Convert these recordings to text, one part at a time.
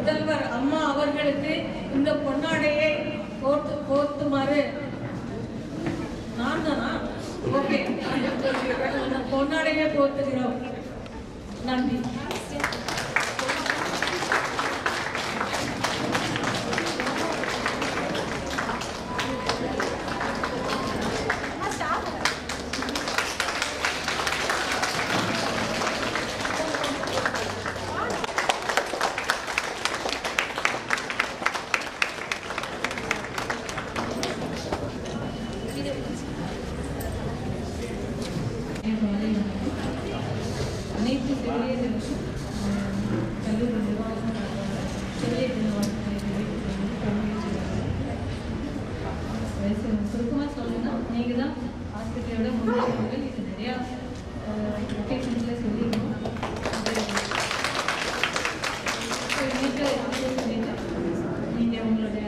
முதல்வர் அம்மா அவர்களுக்கு இந்த பொன்னாடையை போர்த்துமாறு நான் தானா? ஓகே, பொன்னாடையை போர்த்துகிறோம். நன்றி. அனைத்து செவிலியர்களுக்கும் கல்லூரி நிர்வாகம் செவிலியர் சுருக்கமாக சொல்லணும்னா நீங்கள் தான் ஹாஸ்பிட்டலோட முன்னேற்றங்கள். இது நிறையா லொக்கேஷன்ஸில் சொல்லியிருக்கோம். நீங்கள் உங்களோட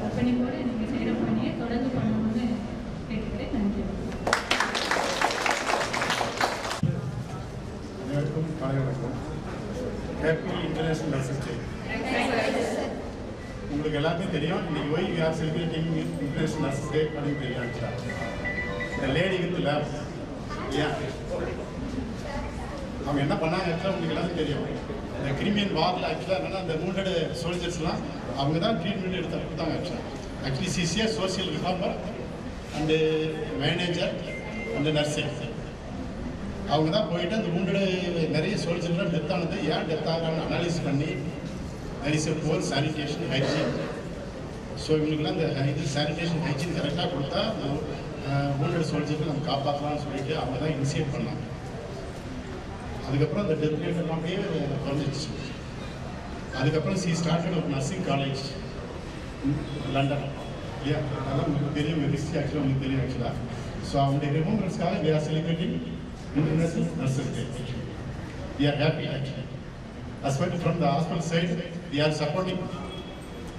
அர்ப்பணிப்போடு நீங்கள் செய்கிற பணியை தொடர்ந்து பண்ணணும்னு கேட்டுக்கிறேன். நன்றி. Happy international nurses day. உங்களுக்கு எல்லாருமே தெரியும், இன்னைக்கு why we are celebrating international nurses day அப்படின்னு தெரியும். இந்த லேடி வித் லேப் இல்லையா, அவங்க என்ன பண்ணாங்க ஆக்சுவலாக உங்களுக்கு எல்லாமே தெரியும். இந்த கிரிமியன் வாரில் ஆக்சுவலாக என்னன்னா அந்த மூண்டட் சோல்ஜர்ஸ்லாம் அவங்க தான் ட்ரீட்மெண்ட் எடுத்து கொடுத்தாங்க. Actually CCR social reformer and manager and nursing அவங்க தான் போயிட்டு அந்த மூண்டோட நிறைய சோல்ஜர்லாம் டெத் ஆனது ஏன் டெத் ஆகிறான்னு அனாலிஸ் பண்ணி there is a poor sanitation hygiene. So இவங்களுக்குலாம் இந்த இது சானிடேஷன் ஹைஜீன் கரெக்டாக கொடுத்தா மூண்டட் சோல்ஜருக்கு நம்ம காப்பாற்றலாம்னு சொல்லிட்டு அவங்க தான் இனிஷியேட் பண்ணாங்க. அதுக்கப்புறம் அந்த டெத் ரேட் எல்லாம் அப்படியே குறைஞ்சிச்சு. அதுக்கப்புறம் ஸ்டார்டட் ஒரு நர்சிங் காலேஜ் லண்டன் இல்லையா, அதெல்லாம் உங்களுக்கு தெரியும். ஹிஸ்ட்ரி ஆக்சுவலாக உங்களுக்கு தெரியும் ஆக்சுவலாக. ஸோ அவங்களுடைய ரிமெம்பரன்ஸ்க்காக we are celebrating International Nurses Day. We are happy actually. As well from the hospital side, we are supporting.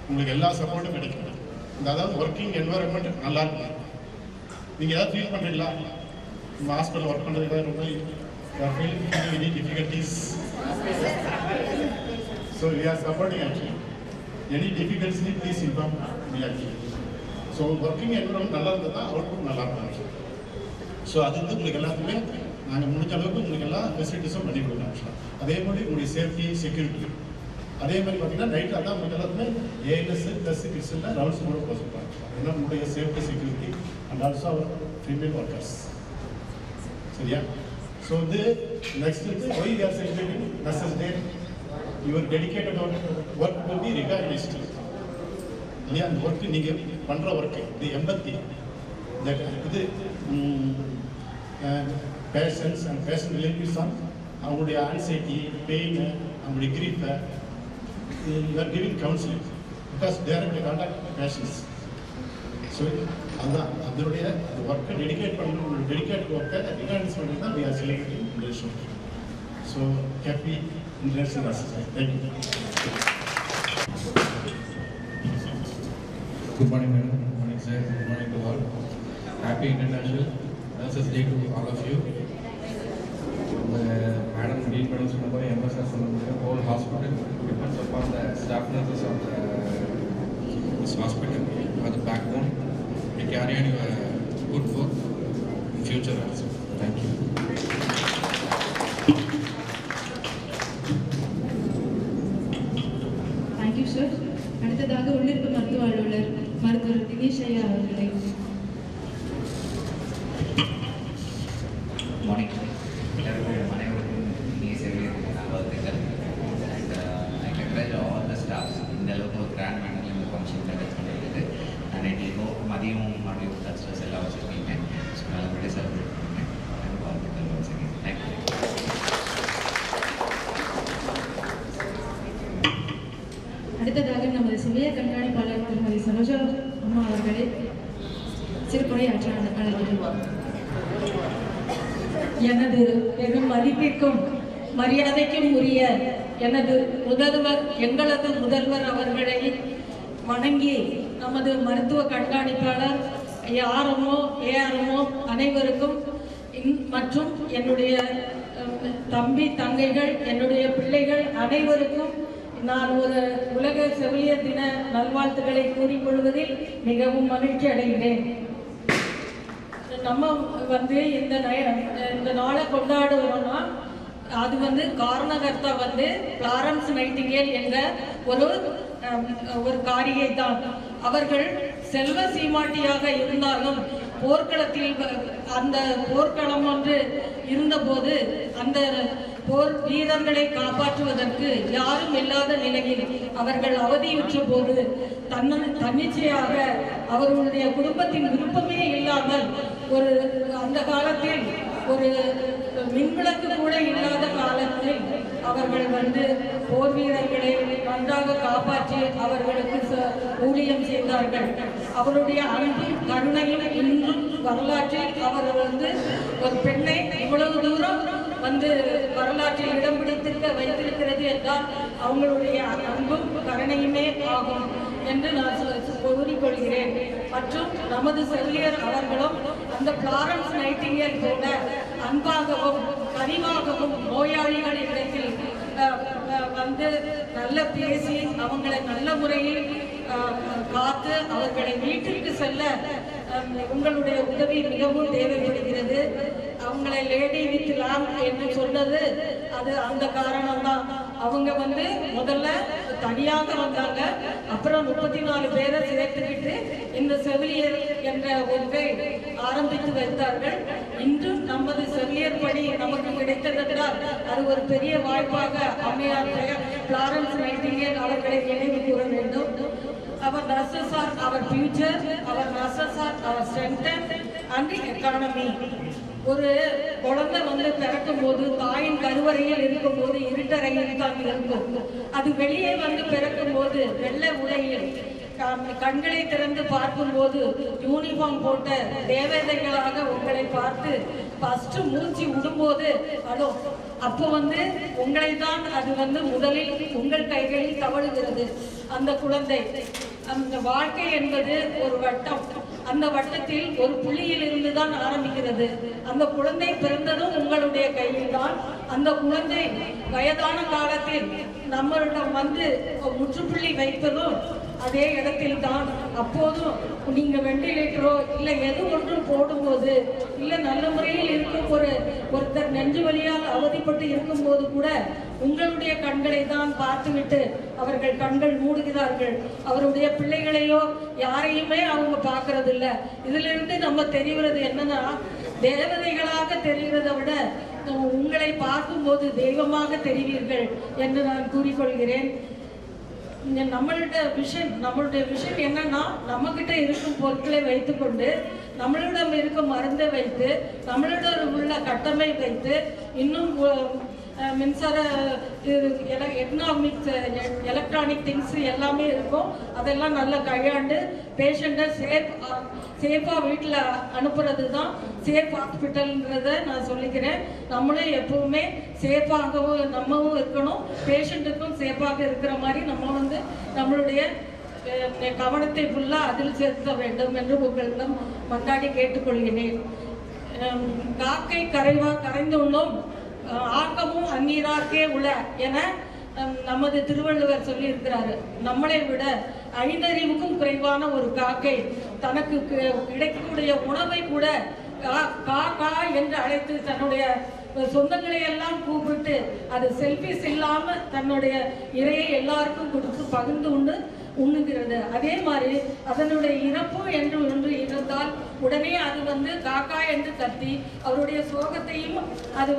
உங்களுக்கு எல்லா சப்போர்ட்டும் கிடைக்கும். இந்த அதாவது ஒர்க்கிங் என்வரன்மெண்ட் நல்லா இருக்கும். நீங்கள் ஏதாவது ஃபீல் பண்ணுறீங்களா? உங்கள் ஹாஸ்பிட்டல் ஒர்க் பண்ணுறதுக்காக ரொம்ப any difficulties? So we are supporting actually. Any டிஃபிகல்ட்ஸ்னு please inform me actually. So working environment நல்லா இருந்தால் தான் அவுட்புட் நல்லா இருக்கும் ஆக்சுவலி. ஸோ அது வந்து உங்களுக்கு எல்லாத்துக்குமே நாங்கள் முடிஞ்ச அளவுக்கு உங்களுக்கு எல்லா ஃபெசிலிட்டிஸும் பண்ணி கொடுக்கலாம் ஆக்சுவலாக. அதே மாதிரி உங்களுடைய சேஃப்டி செக்யூரிட்டி அதே மாதிரி பார்த்தீங்கன்னா நைட் அதான் உங்களுக்கு எல்லாத்துக்குமே ஏஎன்எஸ் ப்ளஸ் கிட்ஸில் ரவுண்ட்ஸ் கூட போக சொல்கிறாங்க. ஏன்னா உங்களுடைய safety security and also our female workers. சரியா? ஸோ வந்து நெக்ஸ்ட் வந்து why we are celebrating nurses day. Your dedicated work will be recognised இல்லையா. அந்த ஒர்க்கு நீங்கள் பண்ணுற ஒர்க்கு இது எம்பத்தி இது patients and patient relatives on அவங்களுடைய ஆன்சைட்டி பெயின் அவங்களுடைய கிரீஃபை you are giving counselling because direct contact patients. So அதுதான் அதனுடைய ஒர்க்கை டெடிகேட் பண்ணணும். உங்களுடைய டெடிகேட் ஒர்க்கை ரிகார்ட்ஸ் பண்ணி தான் we are celebrating international. So happy international nurses day. Thank you. Good morning, madam. Good morning, sir. Good morning to all. Happy International Nurses Day to all of you. Madam, Dean Madam Sundabai, MSS Sundabai, whole hospital depends upon the staff nurses of this hospital are the backbone to carry on your good work in future also. Thank you. Thank you, sir. அடுத்ததாக உள்ளிருப்பு மருத்துவ அலுவலர் மருத்துவர் தினேஷ் ஐயா அவர்களை. Morning அனைவருக்கும் இனிய செவிலியர் நல்வாழ்த்துக்கள். And I congrats all the staffs. இந்த அளவுக்கு ஒரு கிராண்ட் மேனரில் இந்த ஃபங்க்ஷன் கண்டக்ட் பண்ணியிருக்கு. அண்ட் இன்னைக்கு மதியம் மறுபடியும் கல்ச்சரல்ஸ் எல்லாம் வச்சுருக்கீங்க. ஸோ நல்லபடியாக செலிப்ரேட் பண்ணுங்க. வாழ்த்துக்கள் வச்சுருக்கீங்க. தேங்க்யூ. அடுத்ததாக நமது செவிலியர் கண்காணிப்பாளர் திருமதி சரோஜா அம்மா அவர்களை சிறப்புரையாற்ற அழைக்கிறோம். எனது பெரும் மதிப்பிற்கும் மரியாதைக்கும் உரிய எங்களது முதல்வர் அவர்களை வணங்கி நமது மருத்துவ கண்காணிப்பாளர் ஏஆர்எம்ஓ அனைவருக்கும் மற்றும் என்னுடைய தம்பி தங்கைகள் என்னுடைய பிள்ளைகள் அனைவருக்கும் நான் ஒரு உலக செவிலியர் தின நல்வாழ்த்துக்களை கூறிக்கொள்வதில் மிகவும் மகிழ்ச்சி அடைகிறேன். நம்ம இந்த நாளை கொண்டாடுவோம்னா அது காரணகர்த்தா ஃப்ளாரன்ஸ் நைட்டிங்கேல் என்ற ஒரு காரியை தான். அவர்கள் செல்வ சீமாட்டியாக இருந்தாலும் போர்க்களத்தில் அந்த போர்க்களம் ஒன்று இருந்தபோது அந்த போர் வீரர்களை காப்பாற்றுவதற்கு யாரும் இல்லாத நிலையில் அவர்கள் அவதியுற்ற போது தன்னிச்சையாக அவர்களுடைய குடும்பத்தின் விருப்பமே இல்லாமல் அந்த காலத்தில் ஒரு மின்விளக்கு கூட இல்லாத காலத்தில் அவர்கள் போர் வீரர்களை நன்றாக காப்பாற்றி அவர்களுக்கு ஊழியம் செய்தார்கள். அவருடைய அன்பும் கருணையும் இன்றும் வரலாற்றில் அவர் ஒரு பெண்ணை இவ்வளவு தூரம் வரலாற்றில் இடம் பிடித்திருக்க வைத்திருக்கிறது என்றால் அவங்களுடைய அன்பும் கருணையுமே ஆகும் என்று நான் கூறிக்கொள்கிறேன். மற்றும் நமது செவிலியர் அவர்களும் அந்த ஃப்ளாரன்ஸ் நைட்டிங்கேல் போல அன்பாகவும் கனிவாகவும் நோயாளிகள் இடத்தில் நல்ல பேசி அவங்களை நல்ல முறையில் காத்து அவர்களை வீட்டிற்கு செல்ல உங்களுடைய உதவி மிகவும் தேவைப்படுகிறது. அவங்களை லேடி வித் லேம்ப் என்று சொன்னது அது அந்த காரணம் தான். அவங்க முதல்ல தனியாக வந்தாங்க, அப்புறம் 34 பேரை சேர்த்துக்கிட்டு இந்த செவிலியர் என்ற ஒன்றை ஆரம்பித்து வைத்தார்கள். இன்றும் நமது செவிலியர் பணி நமக்கு கிடைத்ததென்றால் அது ஒரு பெரிய வாய்ப்பாக அமையாத ஃப்ளாரன்ஸ் நைட்டிங்கேல் அவர்களை நினைவு கூற வேண்டும். Our nurses are our future, our nurses are our strength and economy. ஒரு குழந்தை பிறக்கும் போது தாயின் கருவறையில் இருக்கும் போது இருட்டறையில் தான் இருக்கும். அது வெளியே பிறக்கும் போது வெள்ளை உடையில் கண்களை திறந்து பார்க்கும் போது யூனிஃபார்ம் போட்ட தேவதைகளாக உங்களை பார்த்து ஃபர்ஸ்ட் மூச்சு விடும்போது அப்போ உங்களை தான் அது முதலில் உங்கள் கைகளில் தவழுகிறது. அந்த குழந்தை அந்த வாழ்க்கை என்பது ஒரு வட்டம். அந்த வட்டத்தில் ஒரு புள்ளியில் இருந்து தான் ஆரம்பிக்கிறது. அந்த குழந்தை பிறந்ததும் உங்களுடைய கையில் தான். அந்த குழந்தை வயதான காலத்தில் நம்மளிடம் முற்றுப்புள்ளி வைப்பதும் அதே இடத்தில் தான். அப்போதும் நீங்க வெண்டிலேட்டரோ இல்லை எது ஒன்றும் போடும்போது இல்லை நல்ல முறையில் இருக்கும் ஒருத்தர் நெஞ்சு வலியால் அவதிப்பட்டு இருக்கும்போது கூட உங்களுடைய கண்களை தான் பார்த்துவிட்டு அவர்கள் கண்கள் மூடுகிறார்கள். அவருடைய பிள்ளைகளையோ யாரையுமே அவங்க பார்க்கறது இல்லை. இதிலிருந்து நம்ம தெரிகிறது என்னன்னா, தேவதைகளாக தெரிகிறதை விட உங்களை பார்க்கும்போது தெய்வமாக தெரிவீர்கள் என்று நான் கூறிக்கொள்கிறேன். நம்மளுடைய விஷன் என்னன்னா, நம்ம கிட்ட இருக்கும் பொருட்களை வைத்துக்கொண்டு நம்மளிடம் இருக்கும் மருந்தை வைத்து நம்மளிடம் உள்ள கட்டமை வைத்து இன்னும் மின்சார எக்கனாமிக்ஸ் எலக்ட்ரானிக் திங்ஸ் எல்லாமே இருக்கும். அதெல்லாம் நல்லா கையாண்டு பேஷண்ட்டை சேஃபாக வீட்டில் அனுப்புறது தான் சேஃப் ஹாஸ்பிட்டல்ன்றதை நான் சொல்லிக்கிறேன். நம்மளும் எப்பவுமே சேஃபாகவும் நம்மவும் இருக்கணும், பேஷண்ட்டுக்கும் சேஃபாக இருக்கிற மாதிரி நம்ம நம்மளுடைய கவனத்தை ஃபுல்லாக அதில் செலுத்த வேண்டும் என்று உங்களிடம் மன்றாடி கேட்டுக்கொள்கிறேன். காக்கை கரைந்துள்ளோம் ஆக்கமும் அந்நீராக்கே உள்ள என நமது திருவள்ளுவர் சொல்லியிருக்கிறாரு. நம்மளை விட 5 அறிவுக்கும் குறைவான ஒரு காக்கை தனக்கு கிடைக்கக்கூடிய உணவை கூட கா என்று அழைத்து தன்னுடைய சொந்தங்களை எல்லாம் கூப்பிட்டு அது செல்ஃபிஸ் இல்லாம தன்னுடைய இறையை எல்லாருக்கும் கொடுத்து பகிர்ந்து உண்ணுகிறது. அதே மாதிரி அதனுடைய இறப்பு என்று ஒன்று இருந்தால் உடனே அது காக்கா என்று கத்தி அவருடைய சோகத்தையும் அது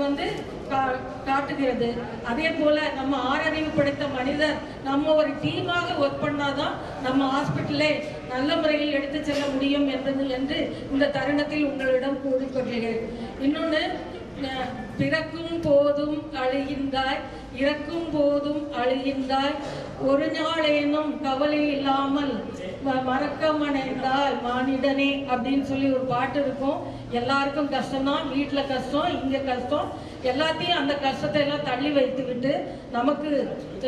காட்டுகிறது. அதே போல நம்ம 6 அறிவு படைத்த மனிதர் நம்ம ஒரு டீமாக ஒர்க் பண்ணாதான் நம்ம ஹாஸ்பிட்டலை நல்ல முறையில் எடுத்து செல்ல முடியும் என்று இந்த தருணத்தில் உங்களிடம் கூறிக்கொள்கிறேன். இன்னொன்று, பிறக்கும் போதும் அழுகின்றாய், இறக்கும் போதும் அழுகின்றாய், ஒரு நாளேனும் கவலை இல்லாமல் மறக்கமடைந்தால் மானிடனே அப்படின்னு சொல்லி ஒரு பாட்டு இருக்கும். எல்லாருக்கும் கஷ்டம்தான், வீட்டில் கஷ்டம், இங்கே கஷ்டம், எல்லாத்தையும் அந்த கஷ்டத்தை எல்லாம் தள்ளி வைத்து விட்டு நமக்கு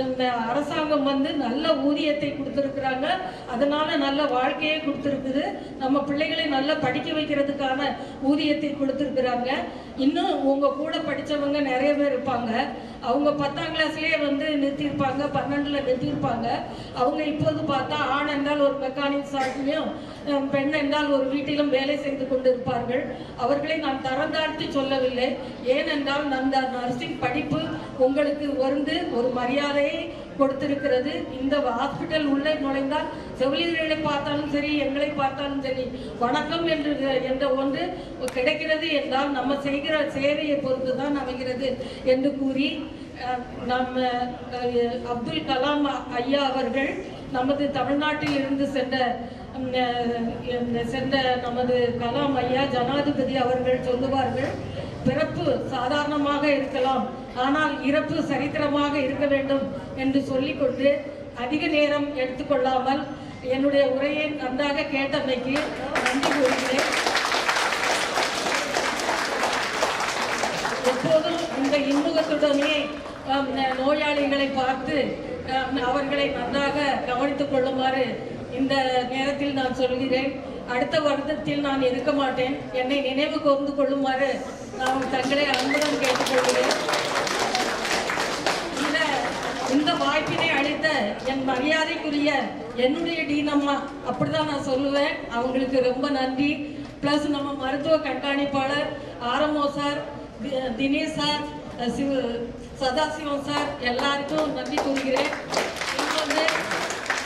இந்த அரசாங்கம் வந்து நல்ல ஊதியத்தை கொடுத்துருக்குறாங்க. அதனால நல்ல வாழ்க்கையை கொடுத்துருக்குது. நம்ம பிள்ளைகளை நல்லா படிக்க வைக்கிறதுக்கான ஊதியத்தை கொடுத்துருக்குறாங்க. இன்னும் உங்க கூட படித்தவங்க நிறைய பேர் இருப்பாங்க. அவங்க 10ஆம் கிளாஸ்லேயே வந்து நிறுத்தியிருப்பாங்க, 12ல் நிறுத்தியிருப்பாங்க. அவங்க இப்போது பார்த்தா ஆண் என்றால் ஒரு மெக்கானிக் ஷாப்லையும் பெண் என்றால் ஒரு வீட்டிலும் வேலை செய்து கொண்டிருப்பார்கள். அவர்களை நான் தரந்தாழ்த்தி சொல்லவில்லை. ஏனென்றால் அந்த நர்சிங் படிப்பு உங்களுக்கு வந்து ஒரு மரியாதையை கொடுத்திருக்கிறது. இந்த ஹாஸ்பிட்டல் உள்ளே நுழைந்தால் செவிலியர்களை பார்த்தாலும் சரி, எங்களை பார்த்தாலும் சரி, வணக்கம் என்ற ஒன்று கிடைக்கிறது என்றால் நம்ம செய்கிற சேவையை பொறுத்து தான் அமைகிறது என்று கூறி நம்ம அப்துல் கலாம் ஐயா அவர்கள் நமது தமிழ்நாட்டில் இருந்து சென்ற நமது கலாம் ஐயா ஜனாதிபதி அவர்கள் சொல்லுவார்கள், பிறப்பு சாதாரணமாக இருக்கலாம், ஆனால் இறப்பு சரித்திரமாக இருக்க வேண்டும் என்று சொல்லிக்கொண்டு அதிக நேரம் எடுத்துக்கொள்ளாமல் என்னுடைய உரையை நன்றாக கேட்டமைக்கு நன்றி கூறுகிறேன். எப்போதும் இந்த இன்முகத்துடனே நோயாளிகளை பார்த்து அவர்களை நன்றாக கவனித்துக் கொள்ளுமாறு இந்த நேரத்தில் நான் சொல்கிறேன். அடுத்த வருடத்தில் நான் இருக்க மாட்டேன். என்னை நினைவு கூர்ந்து கொள்ளுமாறு நான் தங்களை அன்புடன் கேட்டுக்கொள்கிறேன். இந்த வாய்ப்பினை அளித்த என் மரியாதைக்குரிய என்னுடைய டீனம்மா, அப்படிதான் நான் சொல்லுவேன், அவங்களுக்கு ரொம்ப நன்றி. பிளஸ் நம்ம மருத்துவ கண்காணிப்பாளர் RMO sir, Dinesh sir, Sadasivam sir, எல்லாருக்கும் நன்றி கூறுகிறேன். வந்து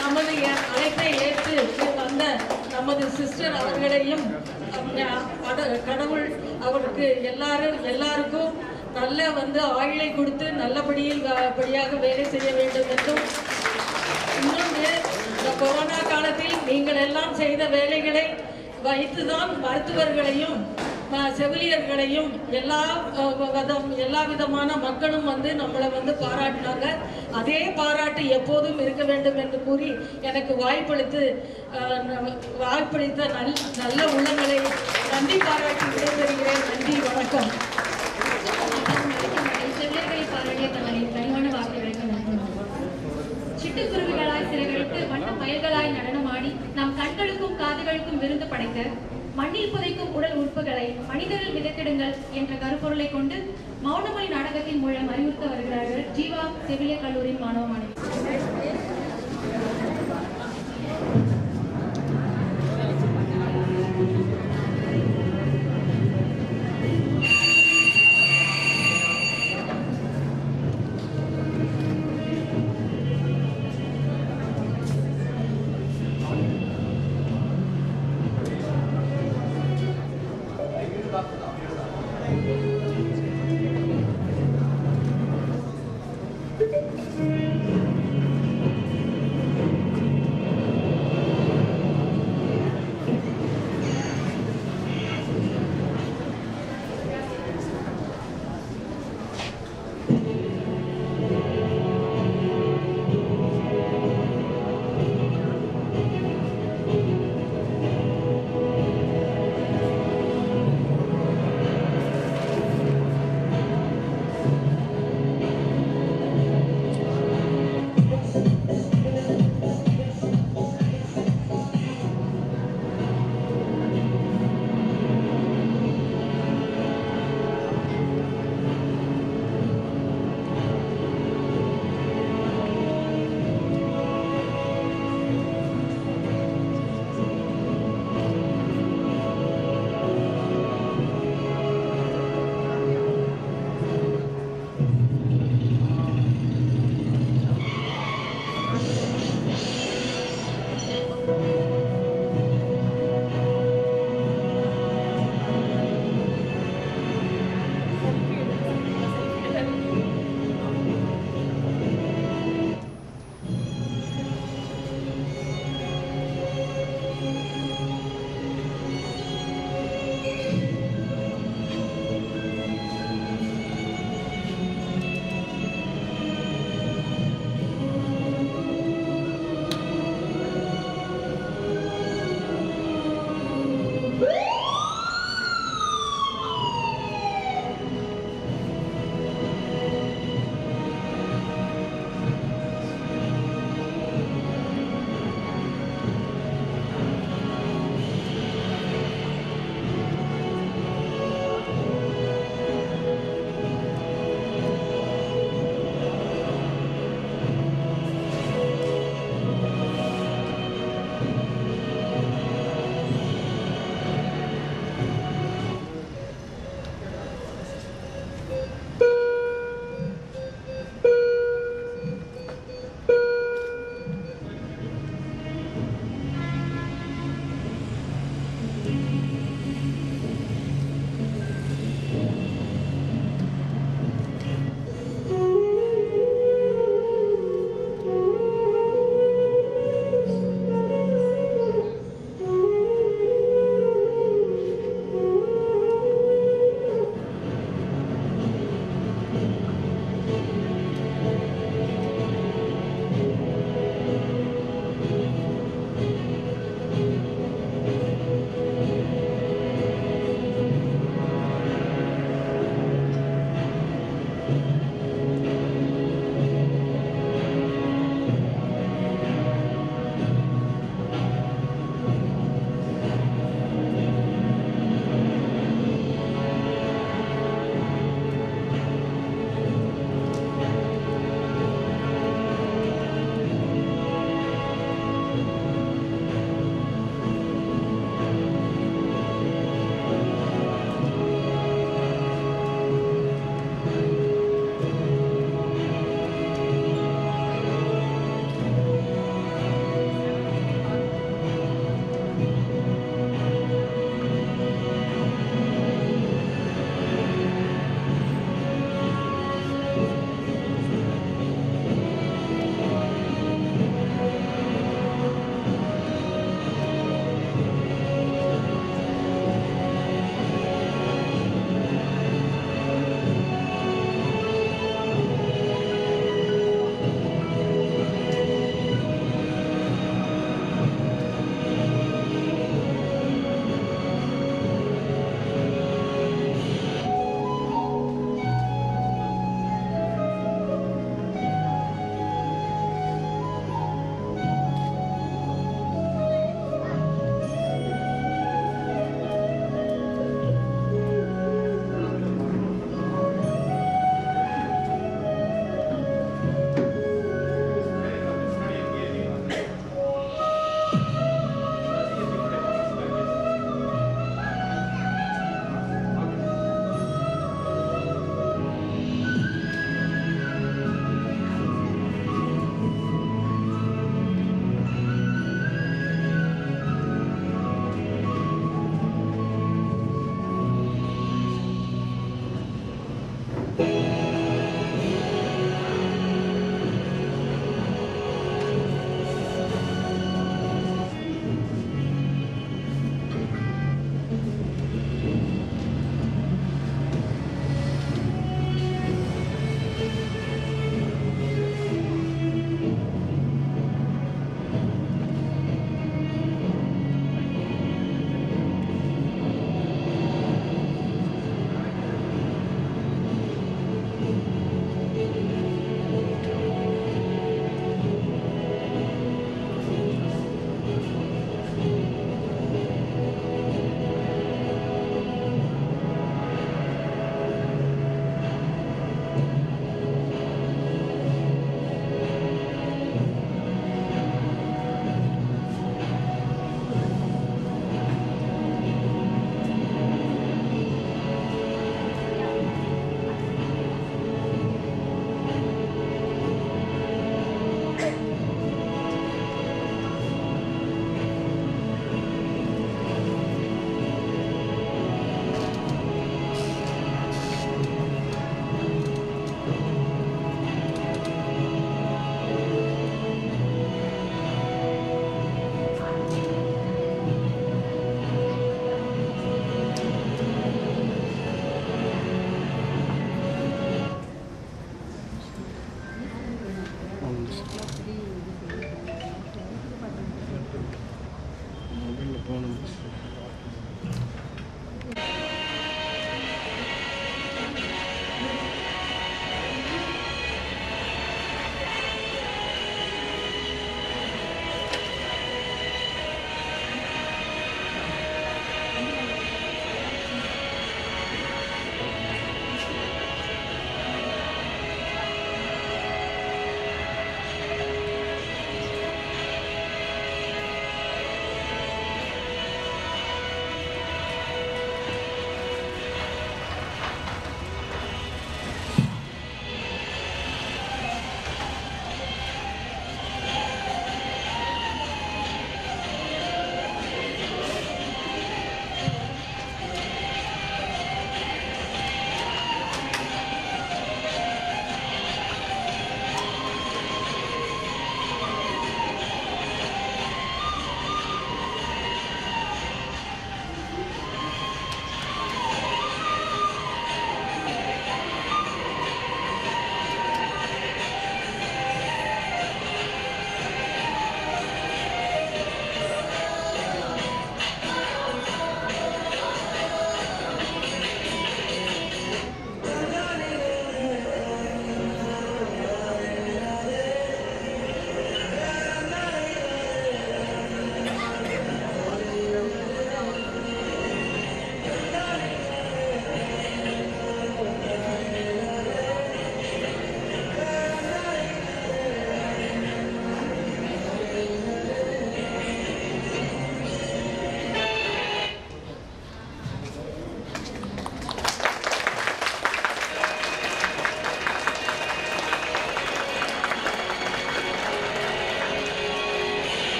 நமது அழைப்பை ஏற்று வந்த நமது சிஸ்டர் அவர்களையும் கடவுள் அவருக்கு எல்லாருக்கும் நல்ல வந்து ஆயுளை கொடுத்து நல்லபடியாக வேலை செய்ய வேண்டும் என்றும், இன்னொன்று இந்த கொரோனா காலத்தில் நீங்கள் எல்லாம் செய்த வேலைகளை வைத்துதான் மருத்துவர்களையும் செவிலியர்களையும் எல்லா விதமான மக்களும் வந்து நம்மளை வந்து பாராட்டினாங்க. அதே பாராட்டு எப்போதும் இருக்க வேண்டும் என்று கூறி எனக்கு வாய்ப்பளித்த நல்ல உள்ளங்களை நன்றி பாராட்டி விடைபெறுகிறேன். நன்றி, வணக்கம். செவிலியர்களை பாராட்டிய தங்களின் கனிவான வார்த்தைகளுக்கு நன்றி. சிட்டுக்குருவிகளாய் சிறைகளுக்கு வண்ண மயல்களாய் நடனமாடி நம் கண்களுக்கும் காதுகளுக்கும் விருந்து படைக்க மண்ணில் புதைக்கும் உடல் உறுப்புகளை மனிதர்கள் விதைத்திடுங்கள் என்ற கருப்பொருளை கொண்டு மௌனமொழி நாடகத்தின் மூலம் அறிவுறுத்த வருகிறார்கள் ஜீவா செவிலியர் கல்லூரியின் மாணவ மாணவி.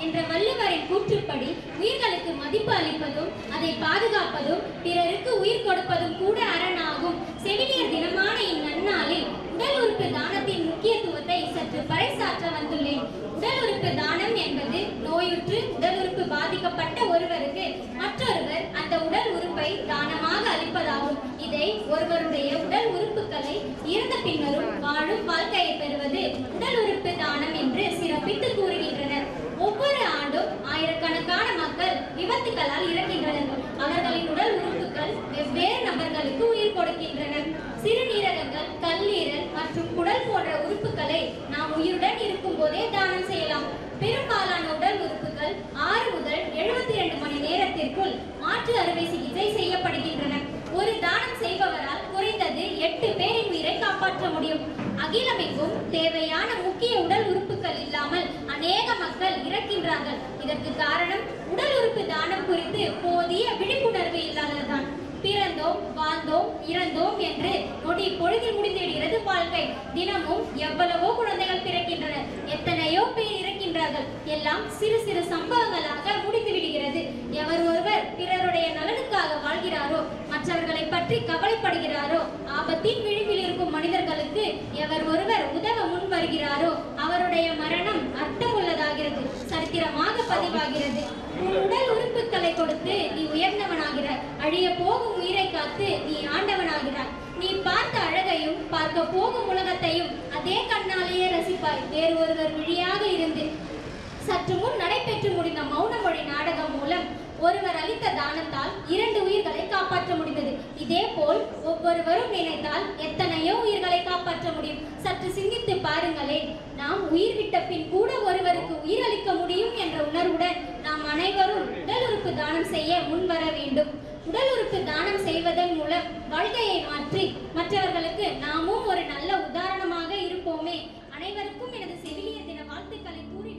என்ற வள்ளுவரின் கூற்றுப்படி உயிர்களுக்கு மதிப்பு அளிப்பதும் அதை பாதுகாப்பதும் பிறருக்கு உயிர் கொடுப்பதும் கூட அரணாகும். செவிலியர் தினமான இந்நன்னாளில் உடல் உறுப்பு தானத்தின் முக்கியத்துவத்தை சற்று பறைசாற்ற வந்துள்ளேன். உடல் உறுப்பு தானம் என்பது நோயுற்று உடல் உறுப்பு பாதிக்கப்பட்ட ஒருவருக்கு மற்றொருவர் அந்த உடல் உறுப்பை தானமாக அளிப்பதாகும். இதை ஒருவருடைய உடல் உறுப்புகளை இறந்த பின்னரும் வாழும் வாழ்க்கையை பெறுவது உடல் உறுப்பு தானம் என்று சிறப்பித்து கூறுகின்றனர். ஒவ்வொரு ஆண்டும் ஆயிரக்கணக்கான மக்கள் விபத்துகளால் இறக்கின்றனர். அவர்களின் உடல் உறுப்புகள் வெவ்வேறு நபர்களுக்கு உயிர் கொடுக்கின்றனர். சிறுநீரகங்கள், கல்லீரல் மற்றும் குடல் போன்ற உறுப்புகளை நாம் உயிருடன் இருக்கும் போதே தானம் செய்யலாம். பெரும்பாலான உடல் உறுப்புகள் 6 முதல் 72 மணி நேரத்திற்குள் மாற்று அறுவை சிகிச்சை செய்யப்படுகின்றன. ஒரு தானம் செய்பவரால் குறைந்தது 8 பேரின் உயிரை காப்பாற்ற முடியும். அகிலமெங்கும் தேவையான முக்கிய உடல் உறுப்புகள் இல்லாமல் அநேக மக்கள் இறக்கின்றார்கள். இதற்கு காரணம் உடல் உறுப்பு தானம் குறித்து போதிய விழிப்புணர்வு இல்லாததுதான். பிறந்தோம், வாழ்ந்தோம், இறந்தோம் என்று நொடி பொழுதில் முடிந்துவிடுகிறது வாழ்க்கை. தினமும் எவ்வளவோ குழந்தைகள் பிறக்கின்றனர், எத்தனையோ பேர் இறக்கின்றார்கள். எல்லாம் சிறு சிறு சம்பவங்களாக முடிந்து விடுகிறது. எவர் ஒருவர் பிறருடைய நலனுக்காக வாழ்கிறாரோ, மற்றவர்களை பற்றி கவலைப்படுகிறாரோ, ஆபத்தின் விளிம்பில் இருக்கும் மனிதர்களுக்கு எவர் ஒருவர் உதவ முன் வருகிறாரோ அவருடைய மரணம் அர்த்தம் உள்ளதாகிறது, சரித்திரமாக பதிவாகிறது. உன் உடல் உறுப்புகளை கொடுத்து நீ உயர்ந்தவனாகிறாய். அழிய போகும் உயிரை காத்து நீ ஆண்டவனாகிறாய். நீ பார்த்த அழகையும் பார்க்க போகும் உலகத்தையும் அதே கண்ணாலேயே ரசிப்பாய். வேறு ஒருவர் விழியாக இருந்து. சற்று முன் நடைபெற்று முடிந்த மௌனமொழி நாடகம் மூலம் ஒருவர் அளித்த தானத்தால் 2 உயிர்களை காப்பாற்ற முடிந்தது. இதே போல் ஒவ்வொருவரும் நினைத்தால் எத்தனையோ உயிர்களை காப்பாற்ற முடியும். சற்று சிந்தித்து பாருங்களேன். நாம் உயிர் விட்ட பின் கூட ஒருவருக்கு உயிர் அளிக்க முடியும் என்ற உணர்வுடன் நாம் அனைவரும் உடல் உறுப்பு தானம் செய்ய முன்வர வேண்டும். உடல் உறுப்பு தானம் செய்வதன் மூலம் வாழ்க்கையை மாற்றி மற்றவர்களுக்கு நாமும் ஒரு நல்ல உதாரணமாக இருப்போமே. அனைவருக்கும் எனது செவிலியர் தின வாழ்த்துக்களை கூறி